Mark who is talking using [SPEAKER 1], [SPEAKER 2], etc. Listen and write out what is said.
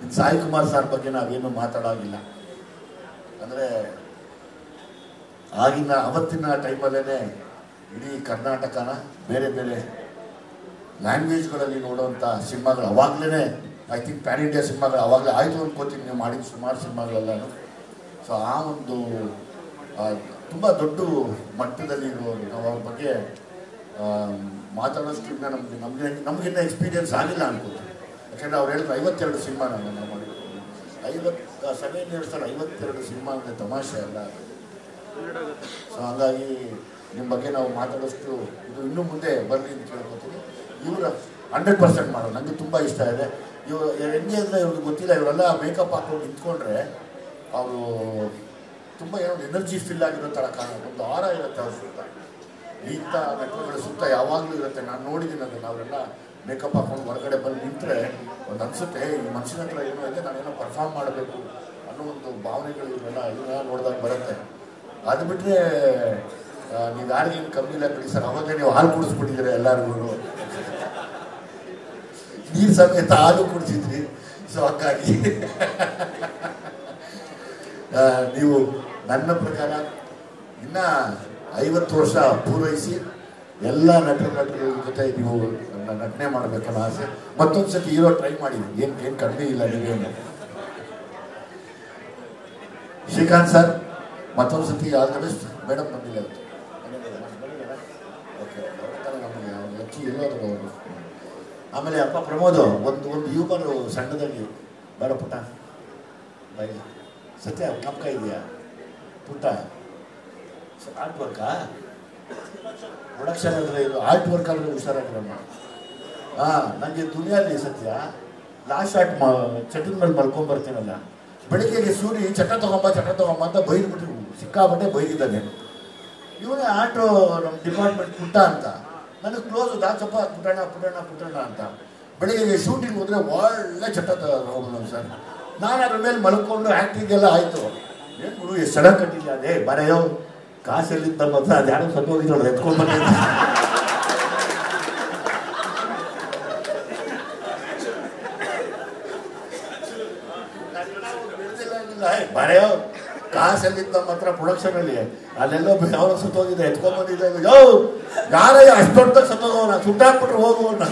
[SPEAKER 1] ಇನ್ನು ಸಾಯಿ ಕುಮಾರ್ ಸರ್ ಬಗ್ಗೆ ನಾವೇನು ಮಾತಾಡೋಗಿಲ್ಲ. ಅಂದರೆ ಆಗಿನ ಅವತ್ತಿನ ಟೈಮಲ್ಲೇ ಇಡೀ ಕರ್ನಾಟಕನ ಬೇರೆ ಬೇರೆ ಲ್ಯಾಂಗ್ವೇಜ್ಗಳಲ್ಲಿ ನೋಡುವಂಥ ಸಿನಿಮಾಗಳು ಅವಾಗಲೇ ಐ ಥಿಂಕ್ ಪ್ಯಾನ್ ಇಂಡಿಯಾ ಸಿನಿಮಾಗಳು ಅವಾಗಲೇ ಆಯಿತು ಅನ್ಕೋತೀನಿ. ನೀವು ಮಾಡಿದ ಸುಮಾರು ಸಿನಿಮಾಗಳೆಲ್ಲನೂ. ಸೊ ಆ ಒಂದು ತುಂಬ ದೊಡ್ಡ ಮಟ್ಟದಲ್ಲಿ ಇರುವವರು ನಾವು ಅವ್ರ ಬಗ್ಗೆ ಮಾತಾಡೋಷ್ಟು ನಮಗಿನ್ನ ಎಕ್ಸ್ಪೀರಿಯನ್ಸ್ ಆಗಿಲ್ಲ ಅನ್ಕೋತೀನಿ. ಯಾಕೆಂದರೆ ಅವ್ರು ಹೇಳಿದ್ರು 52 ಸಿನಿಮಾ ನಾವು ಮಾಡಿರ್ತೀವಿ. 7 years 52 ಸಿನಿಮಾ ಅಂದರೆ ತಮಾಷೆ ಅಲ್ಲ. ಸೊ ಹಾಗಾಗಿ ನಿಮ್ಮ ಬಗ್ಗೆ ನಾವು ಮಾತಾಡೋಷ್ಟು ಇದು ಇನ್ನೂ ಮುಂದೆ ಬರಲಿ ಅಂತ ಕೇಳ್ಕೊತೀನಿ. ಇವರು 100% ಮಾಡೋದು ನನಗೆ ತುಂಬ ಇಷ್ಟ ಇದೆ. ಇವರು ಹೆಂಗೆ ಅಂದರೆ ಇವ್ರಿಗೆ ಗೊತ್ತಿಲ್ಲ, ಇವರೆಲ್ಲ ಮೇಕಪ್ ಹಾಕೊಂಡು ನಿಂತ್ಕೊಂಡ್ರೆ ಅವರು ತುಂಬ ಏನೋ ಎನರ್ಜಿ ಫಿಲ್ ಆಗಿರೋ ಥರ ಒಂದು ಆರ ಇರುತ್ತೆ ಅವ್ರ ಸುತ್ತ. ಇಂಥ ನಟರುಗಳ ಸುತ್ತ ಯಾವಾಗಲೂ ಇರುತ್ತೆ. ನಾನು ನೋಡಿದ್ದೀನಿ ಅದನ್ನು. ಅವರೆಲ್ಲ ಮೇಕಪ್ ಹಾಕೊಂಡು ಹೊರಗಡೆ ಬಂದು ನಿಂತರೆ ಒಂದು ಅನಿಸುತ್ತೆ ಈ ಮನುಷ್ಯನ ಹತ್ರ ಏನೋ ಇದೆ, ನಾನೇನೋ ಪರ್ಫಾರ್ಮ್ ಮಾಡಬೇಕು ಅನ್ನೋ ಒಂದು ಭಾವನೆಗಳು ಇವರೆಲ್ಲ ನೋಡಿದಾಗ ಬರುತ್ತೆ. ಅದು ಬಿಟ್ಟರೆ ನೀವು ಯಾರಿಗೇನು ಕಮ್ಮಿ ಇಲ್ಲ ಬಿಡಿ ಸರ್. ಅವಾಗಲೇ ನೀವು ಹಾಲು ಕುಡಿಸ್ಬಿಟ್ಟಿದ್ದೀರ ಎಲ್ಲರಿಗೂ, ನೀರು ಸಮೇತ ಹಾಲು ಕುಡಿಸಿದ್ರಿ. ಸೊ ಹಾಗಾಗಿ ನೀವು ನನ್ನ ಪ್ರಕಾರ ಇನ್ನು 50 ವರ್ಷ ಪೂರೈಸಿ ಎಲ್ಲ ನಟರ ಜೊತೆ ನೀವು ನಟನೆ ಮಾಡಬೇಕನ್ನೋ ಆಸೆ. ಮತ್ತೊಂದು ಸತಿ ಹೀರೋ ಟ್ರೈ ಮಾಡಿ, ಏನು ಕಡಿಮೆ ಇಲ್ಲ ನೀವೇನು. ಶ್ರೀಕಾಂತ್ ಸರ್ ಮತ್ತೊಂದು ಸತಿ ಆಲ್ ದ ಬೆಸ್ಟ್. ಮೇಡಮ್ ಬಂದಿಲ್ಲ ಇವತ್ತು. ಓಕೆ, ನಮಗೆ ಹೆಚ್ಚು ಎಲ್ಲೋದ್ರು ಅವರು. ಆಮೇಲೆ ಅಪ್ಪ ಪ್ರಮೋದ್ ಒಂದು ಹ್ಯೂಮರು ಸಣ್ಣದಾಗಿ ಬೇಡ ಪುಟ್ಟ ಬೈ ಸತ್ಯ ಕಪ್ಕ ಇದೆಯಾ ಪುಟ್ಟ? ಆರ್ಟ್ ವರ್ಕಾ? ಪ್ರೊಡಕ್ಷನ್ ಅಂದರೆ ಇದು ಆರ್ಟ್ ವರ್ಕ್ ಆದರೆ ಹುಷಾರಾಗಿರಮ್ಮ. ಹಾಂ, ನನಗೆ ದುನಿಯಲ್ಲಿ ಸತ್ಯ ಲಾಸ್ಟ್ ಶಾಟ್ ಚಟದ ಮೇಲೆ ಮಲ್ಕೊಂಡ್ಬರ್ತೀನಲ್ಲ, ಬೆಳಿಗ್ಗೆಗೆ ಸೂರ್ಯ ಚಟ ತಗೊಂಬ ಅಂತ ಬೈದ್ಬಿಟ್ರು. ಸಿಕ್ಕಾಬಟ್ಟೆ ಬೈದಿದ್ದಾನೆ. ಇವನೇ ಆಟೋ ನಮ್ಮ ಡಿಪಾರ್ಟ್ಮೆಂಟ್ ಪುಟ್ಟ ಅಂತ, ನನಗೆ ಕ್ಲೋಸು ದಾಚಪ್ಪ ಪುಟ್ಟಣ್ಣ ಅಂತ. ಬೆಳಿಗ್ಗೆ ಶೂಟಿಂಗ್ ಹೋದರೆ ಒಳ್ಳೆ ಚಟ ತಗೊಂಡು ಸರ್. ನಾನು ಅದ್ರ ಮೇಲೆ ಮಲ್ಕೊಂಡು ಆ್ಯಕ್ಟಿಂಗ್ ಎಲ್ಲ ಆಯಿತು. ಏನು ಗುರು ಎಷ್ಟು ಸಡನ್ ಕಟ್ಟಿದ್ದೆ, ಅದೇ ಬರೆಯೋ ಕಾಸೆಲ್ಲಿದ್ದ ಮಾತ್ರ ಅದು ಯಾರೋ ಸತ್ತೋಗಿದ್ರು ಎತ್ಕೊಂಡು ಬಂದಿದ್ದೆ. ಬರೆಯೋ ಕಾಸೆಲ್ಲಿದ್ದ ಮಾತ್ರ ಪ್ರೊಡಕ್ಷನಲ್ಲಿ ಅಲ್ಲೆಲ್ಲೋ ಯಾವ ಸತ್ತೋಗಿದ್ದೆ ಎತ್ಕೊಂಡ್ಬಂದಿದ್ದೆ. ಯೋ ಯಾರಯ್ಯ ಅಷ್ಟೊಂದಾಗ ಸತ್ತೋಗವನ ಸುಟ್ಟಾಕ್ಬಿಟ್ರೆ ಹೋಗುವನ್ನ.